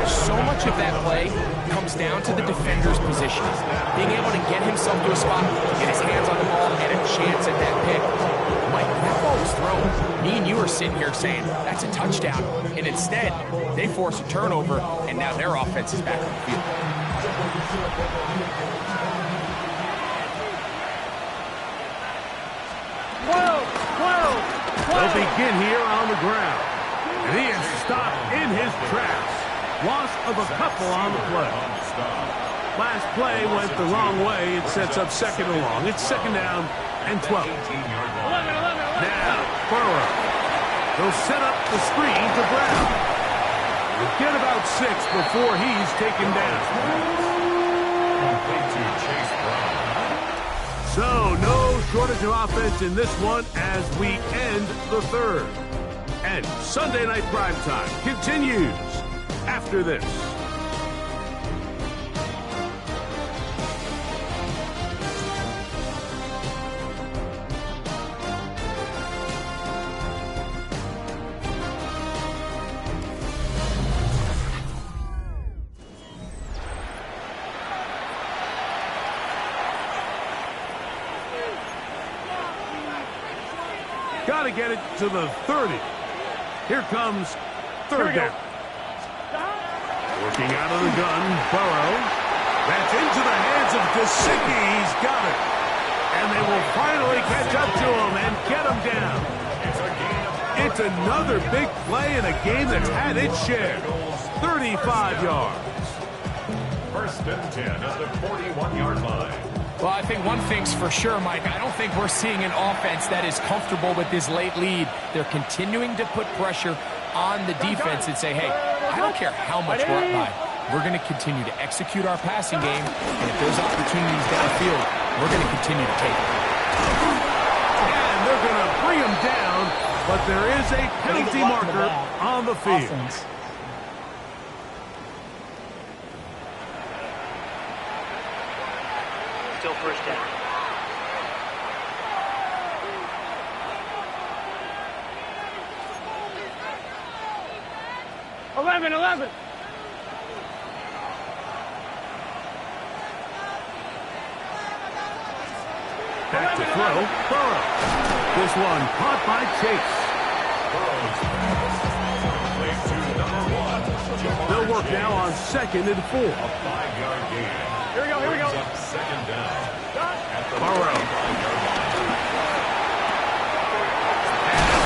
So much of that play comes down to the defender's position. Being able to get himself to a spot, get his hands on the ball, get a chance at that pick. Mike, that ball was thrown. Me and you are sitting here saying, that's a touchdown. And instead, they force a turnover, and now their offense is back on the field. They'll begin here on the ground. And he is stopped in his tracks. Loss of a couple on the play. Last play went the wrong way. It sets up 2nd and long. It's 2nd down and 12. Now, Burrow. They'll set up the screen to Brown. We'll get about 6 before he's taken down. So, no shortage of offense in this one as we end the 3rd. And Sunday Night Primetime continues after this. Got to get it to the 30. Here comes 3rd down. Working out of the gun, Burrow. That's into the hands of Gesicki. He's got it. And they will finally catch up to him and get him down. It's another big play in a game that's had its share. 35 yards. 1st and 10 at the 41-yard line. Well, I think one thing's for sure, Mike. I don't think we're seeing an offense that is comfortable with this late lead. They're continuing to put pressure on the defense and say, hey, I don't care how much we're up by. We're going to continue to execute our passing game, and if there's opportunities downfield, we're going to continue to take it. And they're going to bring him down, but there is a penalty marker on the field. Still 1st down. Eleven. Back to throw. Burrow. This one caught by Chase. Burrow's pass. Played to number 1, They'll work now on 2nd and 4. A 5-yard gain. Here we go, here we go. Brings up 2nd down. At the Burrow. 35-yard line.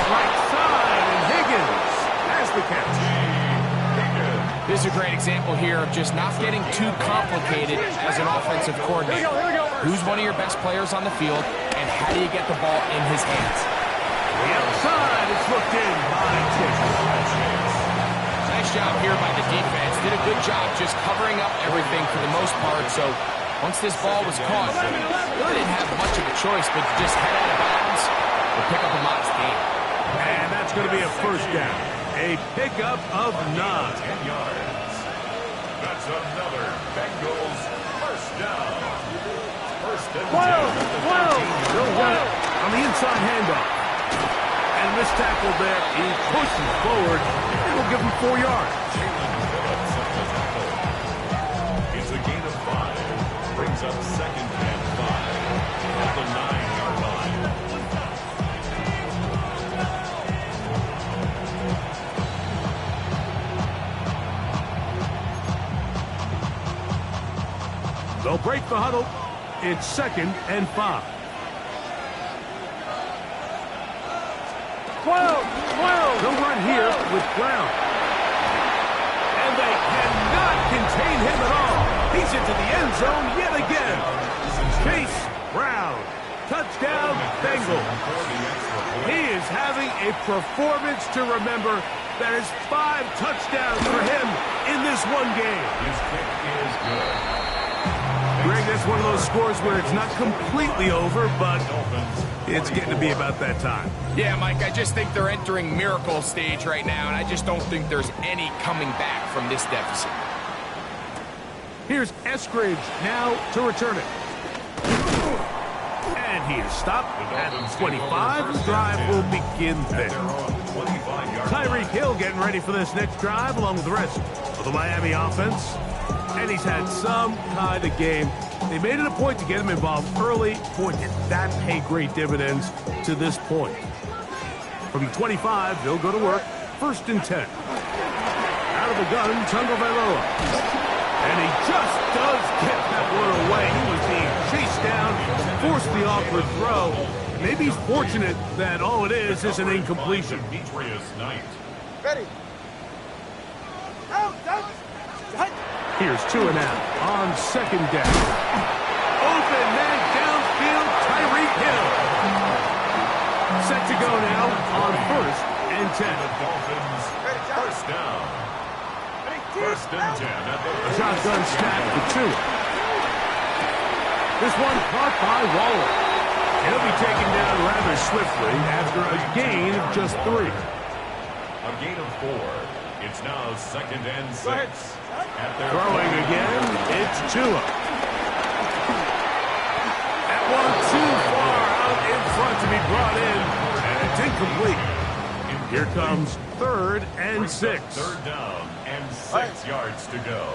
Right side, and Higgins has the catch. This is a great example here of just not getting too complicated as an offensive coordinator. Here we go. Who's one of your best players on the field, and how do you get the ball in his hands? The outside is looked in by Chase. Nice job here by the defense. Did a good job just covering up everything for the most part. So once this ball was caught, really didn't have much of a choice but to just head out of bounds or pick up a modest gain. And that's going to be a first down. A pickup of 9. 10 yards. That's another Bengals first down. First and 10 at the 13-yard They'll line. run it on the inside handoff. And this tackle there, he pushes forward. It will give him 4 yards. It's a gain of 5. Brings up 2nd and 5 at the 9-yard line. They'll break the huddle. It's 2nd and 5. 12. They'll run here with Brown. And they cannot contain him at all. He's into the end zone yet again. Chase Brown. Touchdown, Bengals. He is having a performance to remember. That is 5 touchdowns for him in this one game. His kick is good. Greg, that's one of those scores where it's not completely over, but it's getting to be about that time. Yeah, Mike, I just think they're entering miracle stage right now, and I just don't think there's any coming back from this deficit. Here's Eskridge now to return it. And he is stopped at 25. The drive will begin there. Tyreek Hill getting ready for this next drive along with the rest of the Miami offense. And he's had some kind of game. They made it a point to get him involved early. Boy, did that pay great dividends to this point. From the 25, they'll go to work. 1st and 10. Out of the gun, Tagovailoa. And he just does get that one away. He was being chased down, forced the awkward throw. Maybe he's fortunate that all it is an incompletion. Demetrius Knight. Ready. Out. Here's 2 and out on 2nd down. Open man downfield, Tyreek Hill. Set to go now on 1st and 10. The Dolphins first down. 1st and 10 at the A shotgun snap for 2. This one caught by Waller. He'll be taken down rather swiftly after a gain of just 3. A gain of 4. It's now 2nd and 6. Throwing again, it's Tua. That one too far out in front to be brought in, and it's incomplete. Here comes 3rd and 6. 3rd down and 6 yards to go.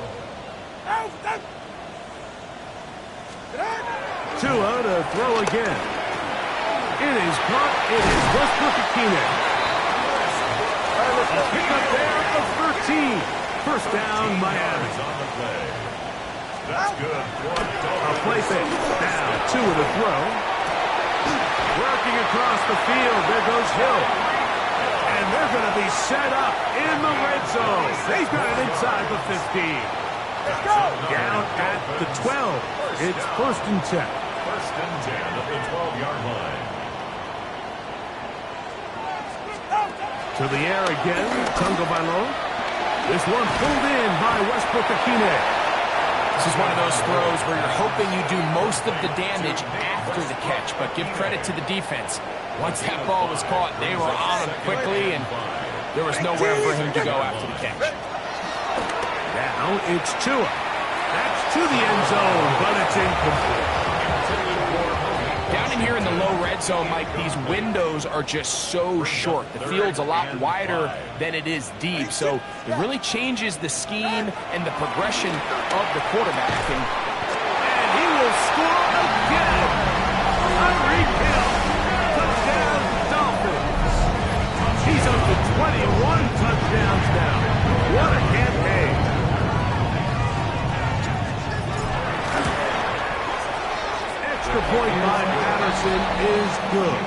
Tua to throw again. It is caught. It is Westbrook-Akine. A pickup there of 13. 1st down, Miami. On the play. That's good. A play fake. Now, Tua to throw. Working across the field. There goes Hill. And they're going to be set up in the red zone. They've got it inside the 15. Let's go. Down at the 12. It's 1st and 10. 1st and 10 at the 12-yard line. To the air again. Tagovailoa. This one pulled in by Westbrook-Akine. This is one of those throws where you're hoping you do most of the damage after the catch, but give credit to the defense. Once that ball was caught, they were on him quickly, and there was nowhere for him to go after the catch. Now it's Tua. That's to the end zone, but it's incomplete. Down in here in the low red zone, Mike, these windows are just so short. The field's a lot wider than it is deep, so it really changes the scheme and the progression of the quarterback. And he will score again. Tyreek Hill. Touchdown, Dolphins. He's up to 21 touchdowns now. What a campaign. Washington is good.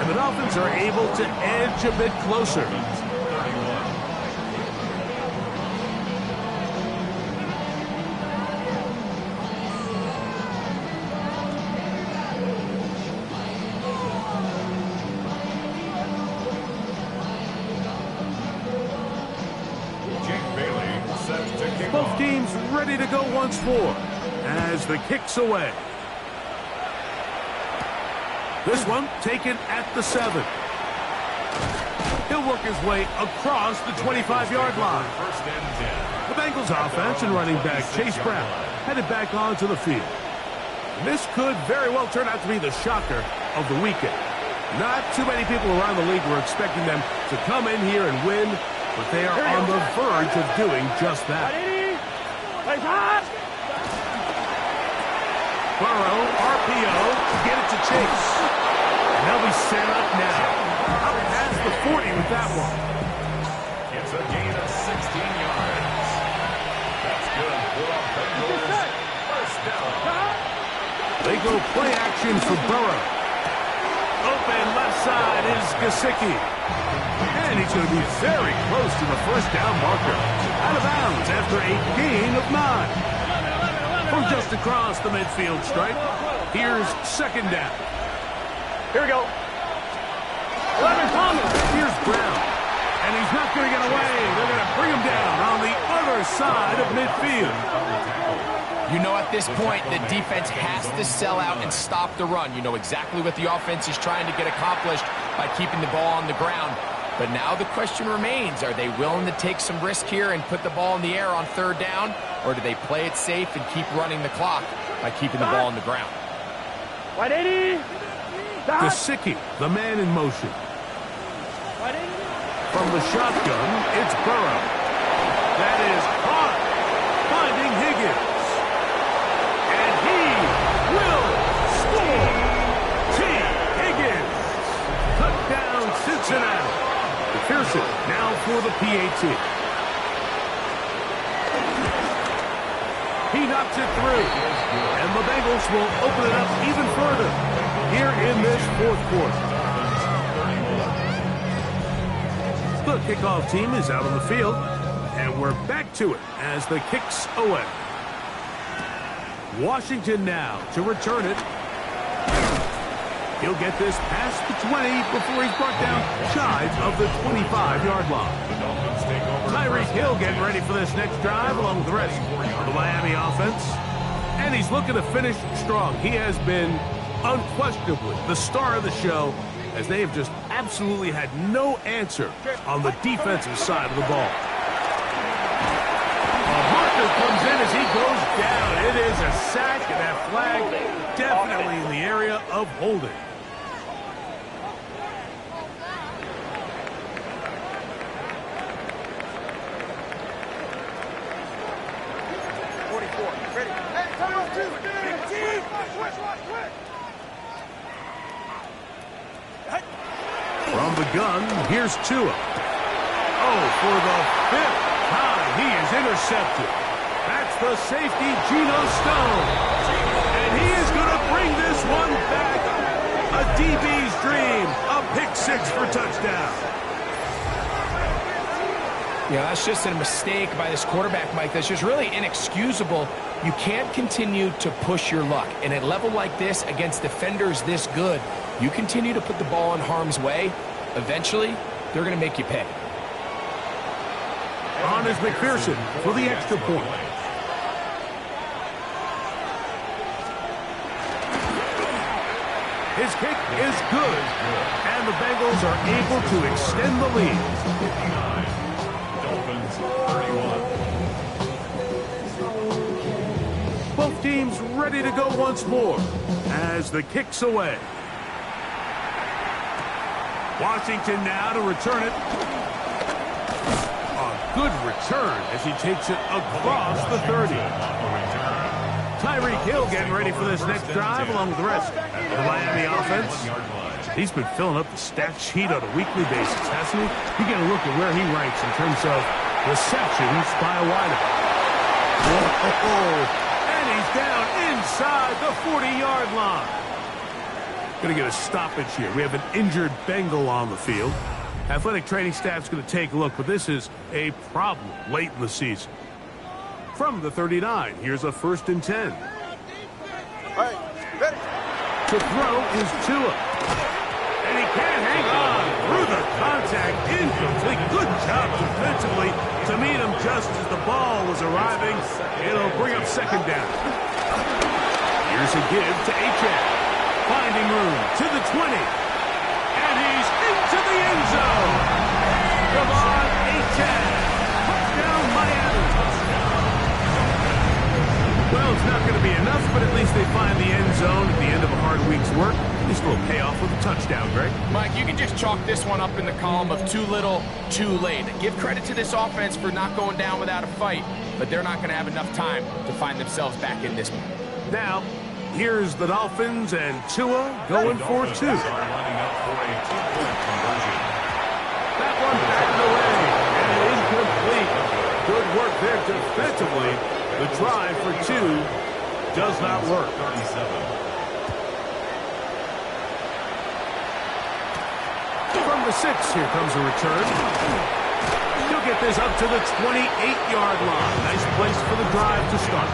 And the Dolphins are able to edge a bit closer. Both teams ready to go once more as the kick's away. This one taken at the 7. He'll work his way across the 25-yard line. The Bengals offense and running back Chase Brown headed back onto the field. This could very well turn out to be the shocker of the weekend. Not too many people around the league were expecting them to come in here and win, but they are on the verge of doing just that. Burrow, RPO, get it to Chase. And they'll be set up now. Up past the 40 with that one. It's a gain of 16 yards. That's good for the Bengals. First down. They go play action for Burrow. Open left side is Gesicki. And he's going to be very close to the first down marker. Out of bounds after a gain of 9. From just across the midfield stripe, here's second down. Here we go. 11 Thomas. Here's Brown. And he's not going to get away. They're going to bring him down on the other side of midfield. You know, at this point, the defense has to sell out and stop the run. You know exactly what the offense is trying to get accomplished by keeping the ball on the ground. But now the question remains, are they willing to take some risk here and put the ball in the air on third down? Or do they play it safe and keep running the clock by keeping the ball on the ground? 180. Gesicki, the man in motion. From the shotgun, it's Burrow. That is caught, finding Higgins. And he will score. T. Higgins. Touchdown, Cincinnati. McPherson now for the PAT. He knocks it through. And the Bengals will open it up even further here in this fourth quarter. The kickoff team is out on the field, and we're back to it as the kick's away. Washington now to return it. He'll get this past the 20 before he's brought down shy of the 25-yard line. Tyreek Hill getting ready for this next drive along with the rest of the Miami offense. And he's looking to finish strong. He has been unquestionably the star of the show, as they have just absolutely had no answer on the defensive side of the ball. A marker comes in as he goes down. It is a sack, and that flag definitely in the area of holding. From the gun, here's Tua. Oh, for the 5th time, he is intercepted. That's the safety, Geno Stone. And he is going to bring this one back. A DB's dream. A pick-6 for touchdown. Yeah, that's just a mistake by this quarterback, Mike. That's just really inexcusable. You can't continue to push your luck. And at a level like this, against defenders this good, you continue to put the ball in harm's way, eventually, they're going to make you pay. On is McPherson for the extra point. His kick is good, and the Bengals are able to extend the lead. Dolphins 31. Both teams ready to go once more as the kick's away. Washington now to return it. A good return as he takes it across the 30. Tyreek Hill getting ready for this next drive along with the rest of the Miami offense. He's been filling up the stat sheet on a weekly basis, hasn't he? You get a look at where he ranks in terms of receptions by a wideout. Whoa! And he's down inside the 40-yard line. Going to get a stoppage here. We have an injured Bengal on the field. Athletic training staff's going to take a look, but this is a problem late in the season. From the 39, here's a 1st and 10. All right, ready. To throw is Tua. And he can't hang on through the contact. Incomplete. Good job defensively to meet him just as the ball was arriving. It'll bring up 2nd down. Here's a give to H.A. Finding room to the 20. And he's into the end zone. Come on, H.A. Touchdown, Miami. Well, it's not going to be enough, but at least they find the end zone at the end of a hard week's work. This will pay off with a touchdown, Greg. Mike, you can just chalk this one up in the column of too little, too late. Give credit to this offense for not going down without a fight, but they're not going to have enough time to find themselves back in this one. Now, here's the Dolphins and Tua going for 2. That one batted away and incomplete. Good work there defensively. The try for 2 does not work. From the 6, here comes a return. He'll get this up to the 28-yard line. Nice place for the drive to start.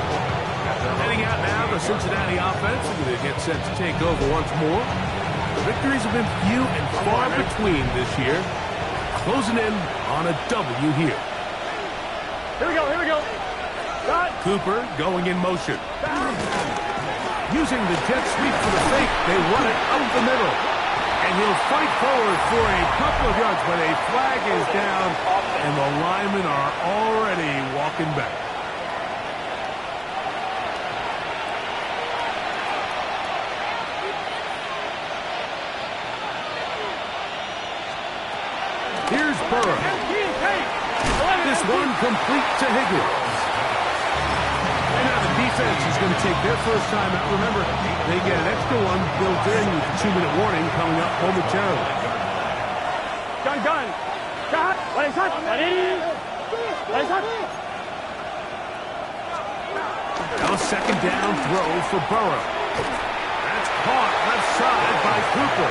Heading out now, the Cincinnati offense is going to get set to take over once more. The victories have been few and far between this year. Closing in on a W here. Here we go, here we go. Got. Cooper going in motion. Using the jet sweep for the fake, they run it up the middle. And he'll fight forward for a couple of yards, but a flag is down, and the linemen are already walking back. Here's Burrow. This one complete to Higgins. And now the defense is going to take their first time out. Remember, they get an extra one built in with the 2-minute warning coming up momentarily. Gun. Shot. Ready, shot. Ready, shot. Now 2nd down throw for Burrow. That's caught left side by Cooper.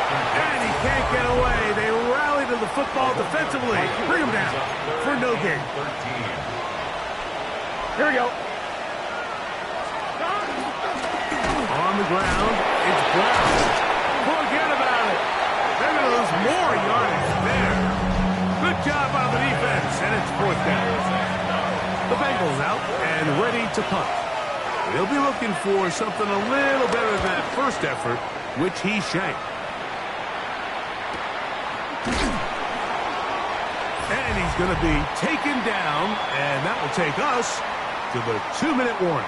And he can't get away. They rally to the football defensively. Bring him down for no gain. Here we go. On the ground, it's Brown. Forget about it. They're going to lose more yardage there. Good job on the defense, and it's 4th down. The Bengals out and ready to punt. They'll be looking for something a little better than that first effort, which he shanked. And he's going to be taken down, and that will take us to the 2-minute warning.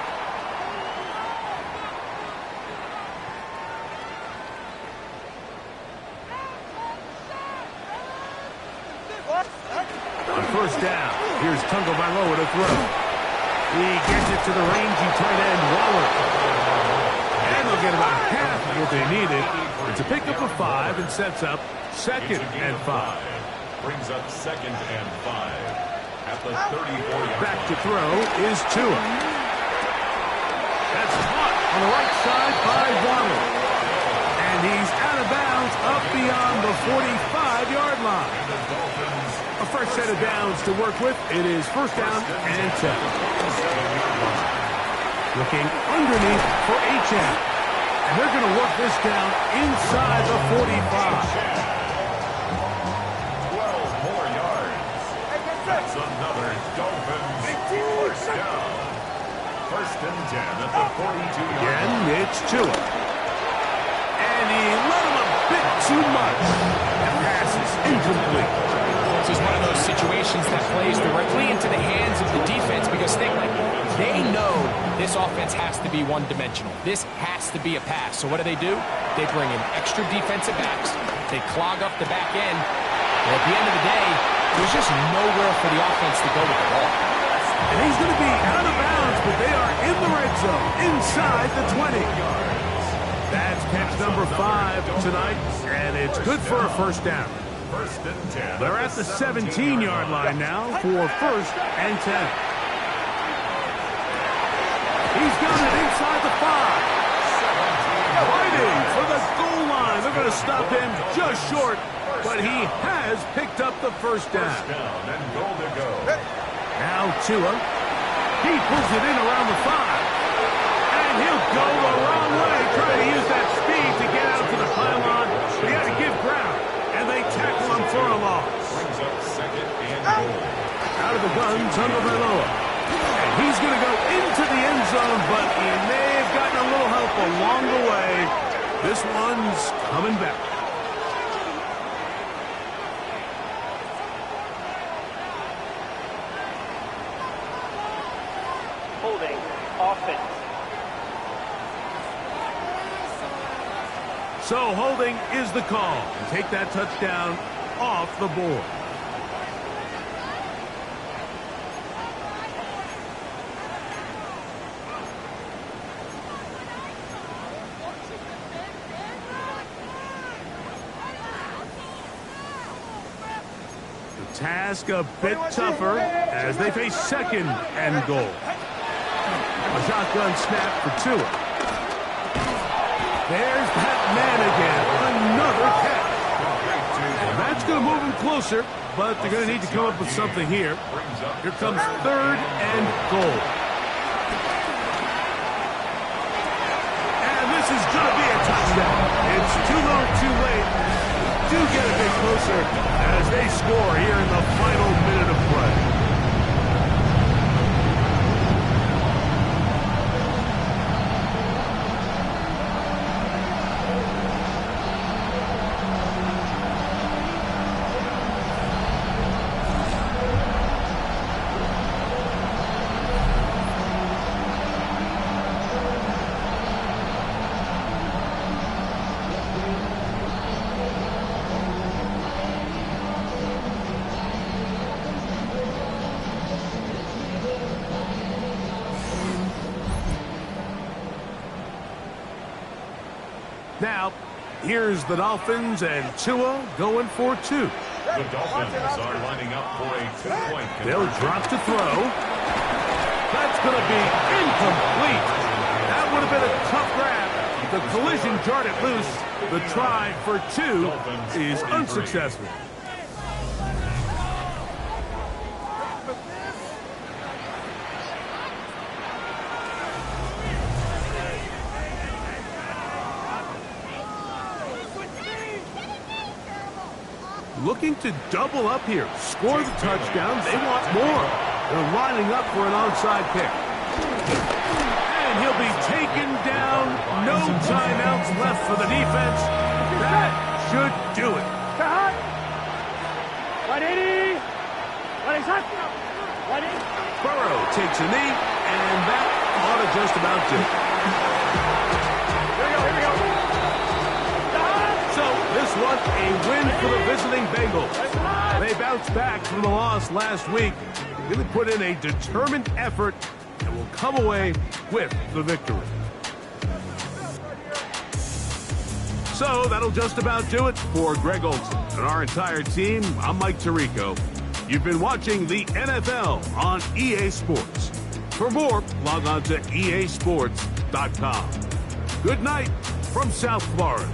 On 1st down, here's Tagovailoa to throw. He gets it to the rangy tight end, Waller. And they'll get about half of what they needed. It's a pickup of 5 and sets up 2nd and 5. Brings up 2nd and 5. At the 34-yard Back to throw is Tua. That's caught on the right side by Waddle. And he's out of bounds up beyond the 45-yard line. A fresh set of downs to work with. It is 1st down and 10. Looking underneath for H.A. And they're going to work this down inside the 45. 12 more yards. That's another Dolphins 1st down. 1st and 10 at the 42-yard line. Again, it's Tua. And he let him a bit too much. The pass is incomplete. This is one of those situations that plays directly into the hands of the defense because they know this offense has to be one-dimensional. This has to be a pass. So what do? They bring in extra defensive backs. They clog up the back end. And at the end of the day, there's just nowhere for the offense to go with the ball. And he's going to be out of bounds, but they are in the red zone, inside the 20. That's catch number 5 tonight, and it's good for a 1st down. 1st and 10. They're at the 17-yard line now for 1st and 10. He's got it inside the 5. Fighting for the goal line. They're going to stop him just short, but he has picked up the first down. First down and goal to go. Now Tua. He pulls it in around the 5. And he'll go the wrong way, trying to use that speed to get out to the pylon. He had to give ground, and they tackle him for a loss. Brings up second and goal. Out of the gun, Tagovailoa. And he's going to go into the end zone, but he may have gotten a little help along the way. This one's coming back. Holding. Offense. So holding is the call. And take that touchdown off the board. Task a bit tougher as they face second and goal. A shotgun snap for Tua. There's that man again. Another catch. And that's going to move him closer, but they're going to need to come up with something here. Here comes third and goal. And this is going to be a touchdown. It's too little, too late. Do get a bit closer as they score here in the final minute of play. Now, here's the Dolphins and Tua going for 2. The Dolphins are lining up for a 2-point conversion. They'll drop to throw. That's going to be incomplete. That would have been a tough grab. The collision jarred it loose. The try for 2 is unsuccessful. Looking to double up here. Score the touchdown. They want more. They're lining up for an onside kick. And he'll be taken down. No timeouts left for the defense. That should do it. 180. 180. Burrow takes a knee, and that ought to just about do it. Here we go. So this one, a win for the visiting Bengals. They bounced back from the loss last week, really put in a determined effort, and will come away with the victory. So that'll just about do it for Greg Olson and our entire team. I'm Mike Tirico. You've been watching the NFL on EA Sports. For more, log on to easports.com. Good night from South Florida.